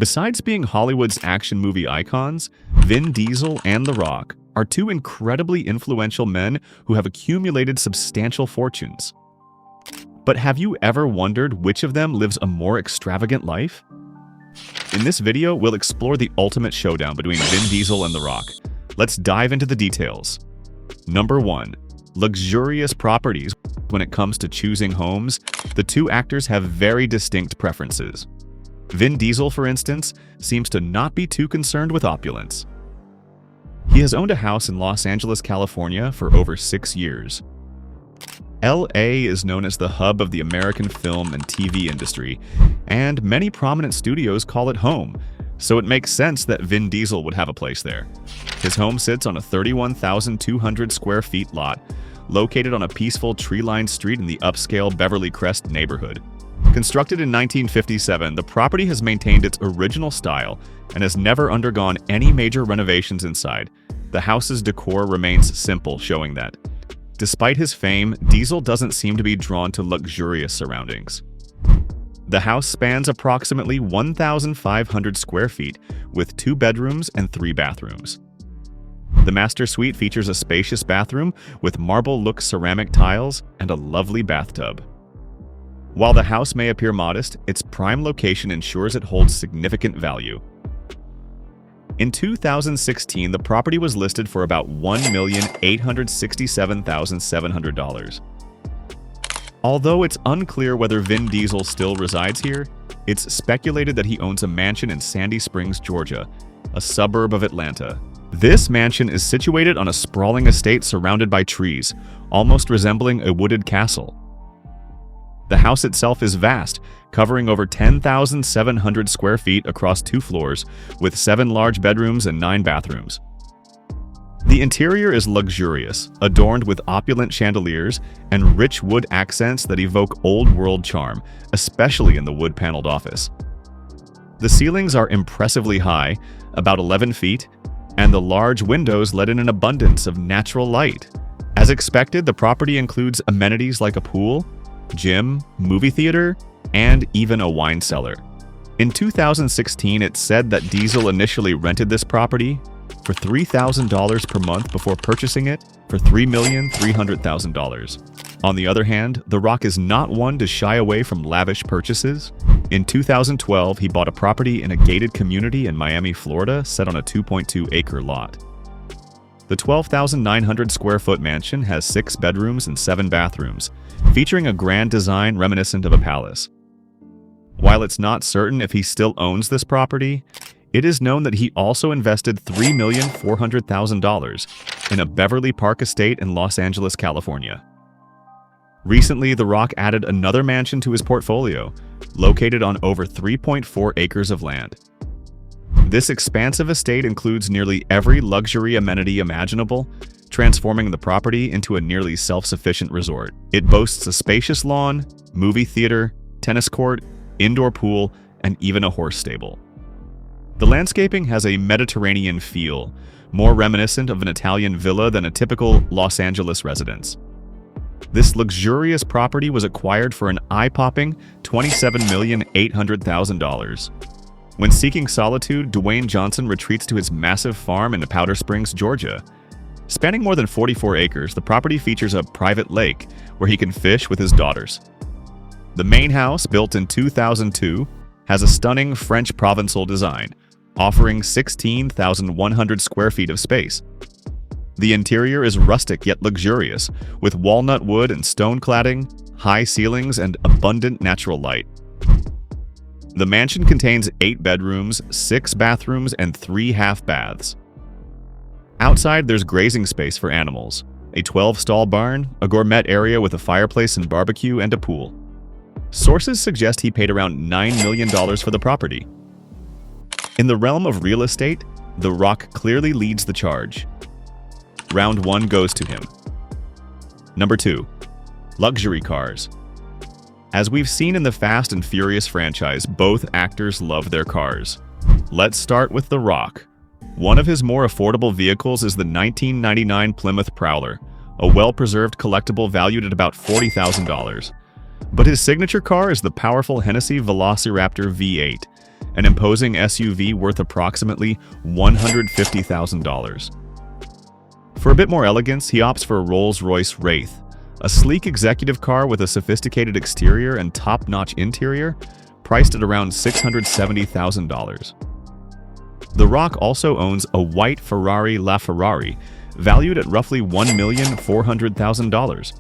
Besides being Hollywood's action movie icons, Vin Diesel and The Rock are two incredibly influential men who have accumulated substantial fortunes. But have you ever wondered which of them lives a more extravagant life? In this video, we'll explore the ultimate showdown between Vin Diesel and The Rock. Let's dive into the details. Number 1. Luxurious properties. When it comes to choosing homes, the two actors have very distinct preferences. Vin Diesel, for instance, seems to not be too concerned with opulence. He has owned a house in Los Angeles, California for over 6 years. LA is known as the hub of the American film and TV industry, and many prominent studios call it home, so it makes sense that Vin Diesel would have a place there. His home sits on a 31,200 square feet lot, located on a peaceful tree-lined street in the upscale Beverly Crest neighborhood. Constructed in 1957, the property has maintained its original style and has never undergone any major renovations inside. The house's decor remains simple, showing that, despite his fame, Diesel doesn't seem to be drawn to luxurious surroundings. The house spans approximately 1,500 square feet, with 2 bedrooms and 3 bathrooms. The master suite features a spacious bathroom with marble-look ceramic tiles and a lovely bathtub. While the house may appear modest, its prime location ensures it holds significant value. In 2016, the property was listed for about $1,867,700. Although it's unclear whether Vin Diesel still resides here, it's speculated that he owns a mansion in Sandy Springs, Georgia, a suburb of Atlanta. This mansion is situated on a sprawling estate surrounded by trees, almost resembling a wooded castle. The house itself is vast, covering over 10,700 square feet across 2 floors, with 7 large bedrooms and 9 bathrooms. The interior is luxurious, adorned with opulent chandeliers and rich wood accents that evoke old-world charm, especially in the wood-paneled office. The ceilings are impressively high, about 11 feet, and the large windows let in an abundance of natural light. As expected, the property includes amenities like a pool, gym, movie theater, and even a wine cellar. In 2016, it's said that Diesel initially rented this property for $3,000 per month before purchasing it for $3,300,000. On the other hand, The Rock is not one to shy away from lavish purchases. In 2012, he bought a property in a gated community in Miami, Florida, set on a 2.2-acre lot. The 12,900 square foot mansion has 6 bedrooms and 7 bathrooms, featuring a grand design reminiscent of a palace. While it's not certain if he still owns this property, it is known that he also invested $3,400,000 in a Beverly Park estate in Los Angeles, California. Recently, The Rock added another mansion to his portfolio, located on over 3.4 acres of land. This expansive estate includes nearly every luxury amenity imaginable, transforming the property into a nearly self-sufficient resort. It boasts a spacious lawn, movie theater, tennis court, indoor pool, and even a horse stable. The landscaping has a Mediterranean feel, more reminiscent of an Italian villa than a typical Los Angeles residence. This luxurious property was acquired for an eye-popping $27,800,000. When seeking solitude, Dwayne Johnson retreats to his massive farm in Powder Springs, Georgia. Spanning more than 44 acres, the property features a private lake where he can fish with his daughters. The main house, built in 2002, has a stunning French Provençal design, offering 16,100 square feet of space. The interior is rustic yet luxurious, with walnut wood and stone cladding, high ceilings, and abundant natural light. The mansion contains 8 bedrooms, 6 bathrooms, and 3 half baths. Outside, there's grazing space for animals, a 12-stall barn, a gourmet area with a fireplace and barbecue, and a pool. Sources suggest he paid around $9 million for the property. In the realm of real estate, The Rock clearly leads the charge. Round 1 goes to him. Number 2. Luxury cars. As we've seen in the Fast and Furious franchise, both actors love their cars. Let's start with The Rock. One of his more affordable vehicles is the 1999 Plymouth Prowler, a well-preserved collectible valued at about $40,000. But his signature car is the powerful Hennessy Velociraptor V8, an imposing SUV worth approximately $150,000. For a bit more elegance, he opts for a Rolls-Royce Wraith, a sleek executive car with a sophisticated exterior and top-notch interior, priced at around $670,000. The Rock also owns a white Ferrari LaFerrari, valued at roughly $1,400,000.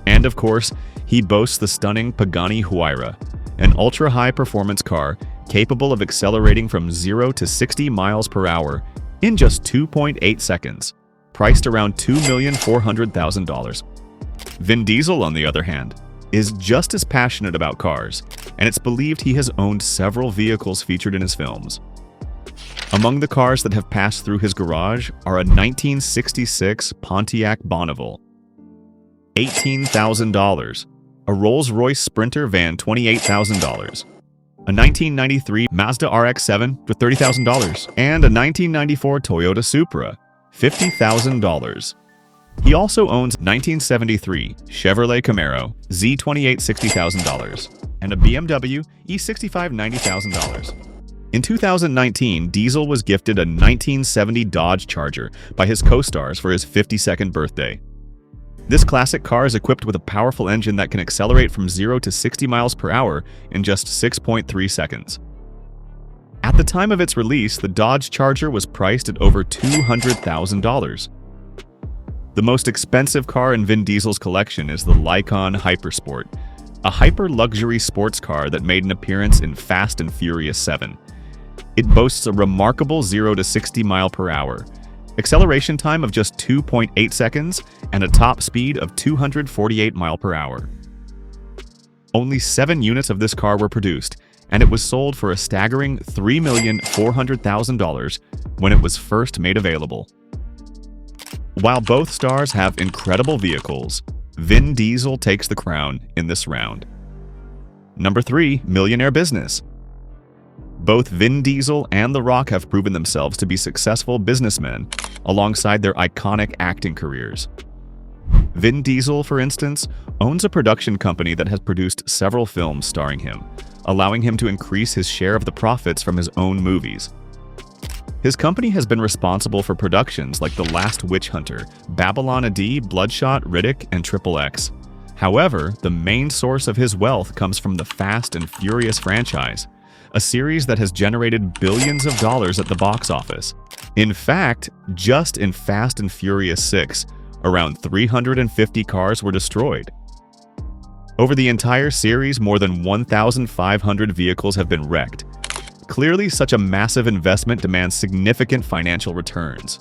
And of course, he boasts the stunning Pagani Huayra, an ultra-high performance car capable of accelerating from 0 to 60 miles per hour in just 2.8 seconds, priced around $2,400,000. Vin Diesel, on the other hand, is just as passionate about cars, and it's believed he has owned several vehicles featured in his films. Among the cars that have passed through his garage are a 1966 Pontiac Bonneville, $18,000, a Rolls-Royce Sprinter van, $28,000, a 1993 Mazda RX-7 for $30,000, and a 1994 Toyota Supra, $50,000. He also owns 1973 Chevrolet Camaro Z28 $60,000 and a BMW E65 $90,000. In 2019, Diesel was gifted a 1970 Dodge Charger by his co-stars for his 52nd birthday. This classic car is equipped with a powerful engine that can accelerate from 0 to 60 miles per hour in just 6.3 seconds. At the time of its release, the Dodge Charger was priced at over $200,000. The most expensive car in Vin Diesel's collection is the Lykan Hypersport, a hyper-luxury sports car that made an appearance in Fast and Furious 7. It boasts a remarkable 0 to 60 mile per hour, acceleration time of just 2.8 seconds, and a top speed of 248 mile per hour. Only 7 units of this car were produced, and it was sold for a staggering $3,400,000 when it was first made available. While both stars have incredible vehicles, Vin Diesel takes the crown in this round. Number 3, millionaire business. Both Vin Diesel and The Rock have proven themselves to be successful businessmen alongside their iconic acting careers. Vin Diesel, for instance, owns a production company that has produced several films starring him, allowing him to increase his share of the profits from his own movies. His company has been responsible for productions like The Last Witch Hunter, Babylon AD, Bloodshot, Riddick, and XXX. However, the main source of his wealth comes from the Fast and Furious franchise, a series that has generated billions of dollars at the box office. In fact, just in Fast and Furious 6, around 350 cars were destroyed. Over the entire series, more than 1,500 vehicles have been wrecked. Clearly, such a massive investment demands significant financial returns.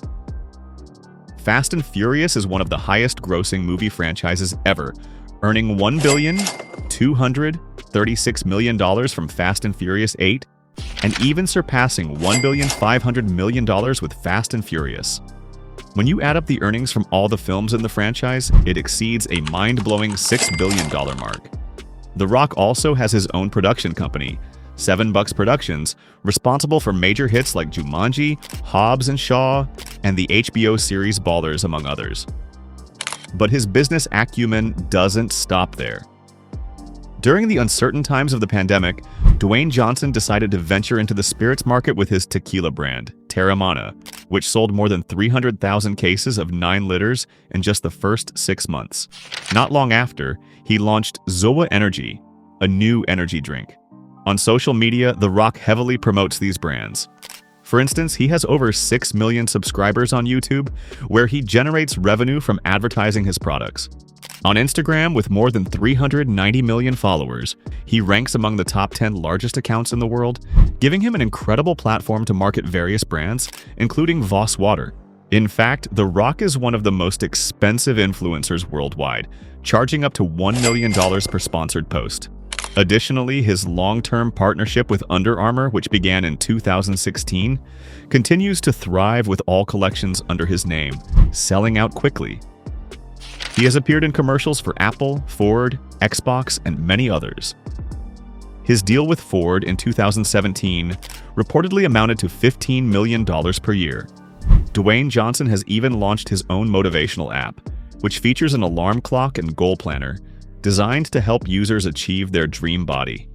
Fast and Furious is one of the highest-grossing movie franchises ever, earning $1,236,000,000 from Fast and Furious 8, and even surpassing $1,500,000,000 with Fast and Furious. When you add up the earnings from all the films in the franchise, it exceeds a mind-blowing $6 billion mark. The Rock also has his own production company, $7 Productions, responsible for major hits like Jumanji, Hobbs and Shaw, and the HBO series Ballers, among others. But his business acumen doesn't stop there. During the uncertain times of the pandemic, Dwayne Johnson decided to venture into the spirits market with his tequila brand, Terramana, which sold more than 300,000 cases of 9 liters in just the first 6 months. Not long after, he launched Zoa Energy, a new energy drink. On social media, The Rock heavily promotes these brands. For instance, he has over 6 million subscribers on YouTube, where he generates revenue from advertising his products. On Instagram, with more than 390 million followers, he ranks among the top 10 largest accounts in the world, giving him an incredible platform to market various brands, including Voss Water. In fact, The Rock is one of the most expensive influencers worldwide, charging up to $1 million per sponsored post. Additionally, his long-term partnership with Under Armour, which began in 2016, continues to thrive with all collections under his name, selling out quickly. He has appeared in commercials for Apple, Ford, Xbox, and many others. His deal with Ford in 2017 reportedly amounted to $15 million per year. Dwayne Johnson has even launched his own motivational app, which features an alarm clock and goal planner, designed to help users achieve their dream body.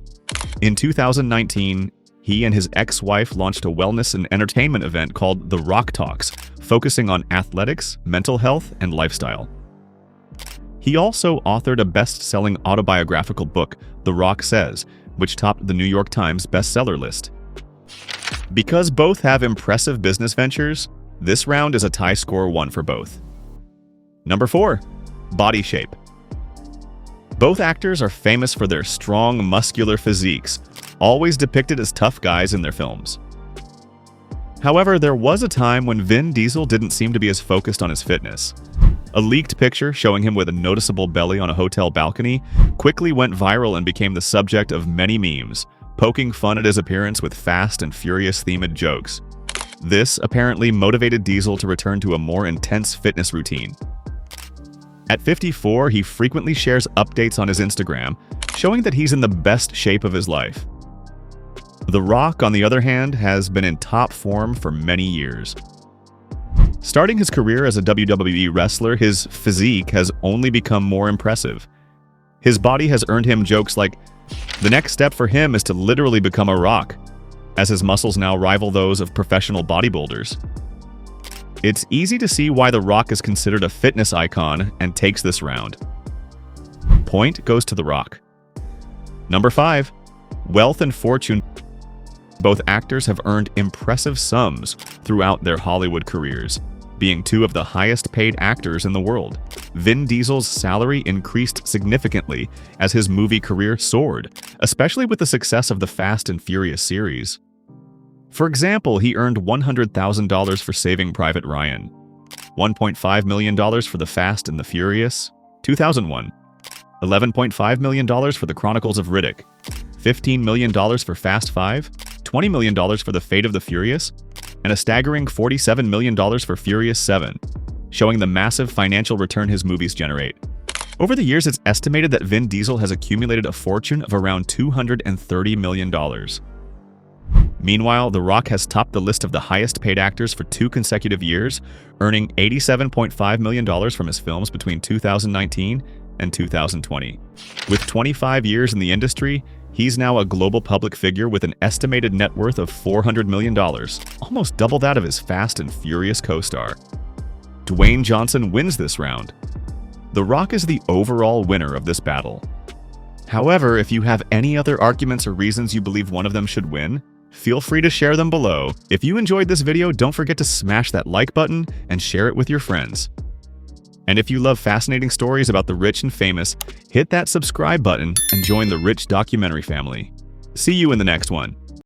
In 2019, he and his ex-wife launched a wellness and entertainment event called The Rock Talks, focusing on athletics, mental health, and lifestyle. He also authored a best-selling autobiographical book, The Rock Says, which topped the New York Times bestseller list. Because both have impressive business ventures, this round is a tie score 1 for both. Number 4. Body shape. Both actors are famous for their strong, muscular physiques, always depicted as tough guys in their films. However, there was a time when Vin Diesel didn't seem to be as focused on his fitness. A leaked picture showing him with a noticeable belly on a hotel balcony quickly went viral and became the subject of many memes, poking fun at his appearance with Fast and Furious-themed jokes. This apparently motivated Diesel to return to a more intense fitness routine. At 54, he frequently shares updates on his Instagram, showing that he's in the best shape of his life. The Rock, on the other hand, has been in top form for many years. Starting his career as a WWE wrestler, his physique has only become more impressive. His body has earned him jokes like, "The next step for him is to literally become a rock," as his muscles now rival those of professional bodybuilders. It's easy to see why The Rock is considered a fitness icon and takes this round. Point goes to The Rock. Number 5. Wealth and fortune. Both actors have earned impressive sums throughout their Hollywood careers, being two of the highest-paid actors in the world. Vin Diesel's salary increased significantly as his movie career soared, especially with the success of the Fast and Furious series. For example, he earned $100,000 for Saving Private Ryan, $1.5 million for The Fast and the Furious, 2001, $11.5 million for The Chronicles of Riddick, $15 million for Fast 5, $20 million for The Fate of the Furious, and a staggering $47 million for Furious 7, showing the massive financial return his movies generate. Over the years, it's estimated that Vin Diesel has accumulated a fortune of around $230 million. Meanwhile, The Rock has topped the list of the highest-paid actors for 2 consecutive years, earning $87.5 million from his films between 2019 and 2020. With 25 years in the industry, he's now a global public figure with an estimated net worth of $400 million, almost double that of his Fast and Furious co-star. Dwayne Johnson wins this round. The Rock is the overall winner of this battle. However, if you have any other arguments or reasons you believe one of them should win, feel free to share them below. If you enjoyed this video, don't forget to smash that like button and share it with your friends. And if you love fascinating stories about the rich and famous, hit that subscribe button and join the Rich Documentary family. See you in the next one.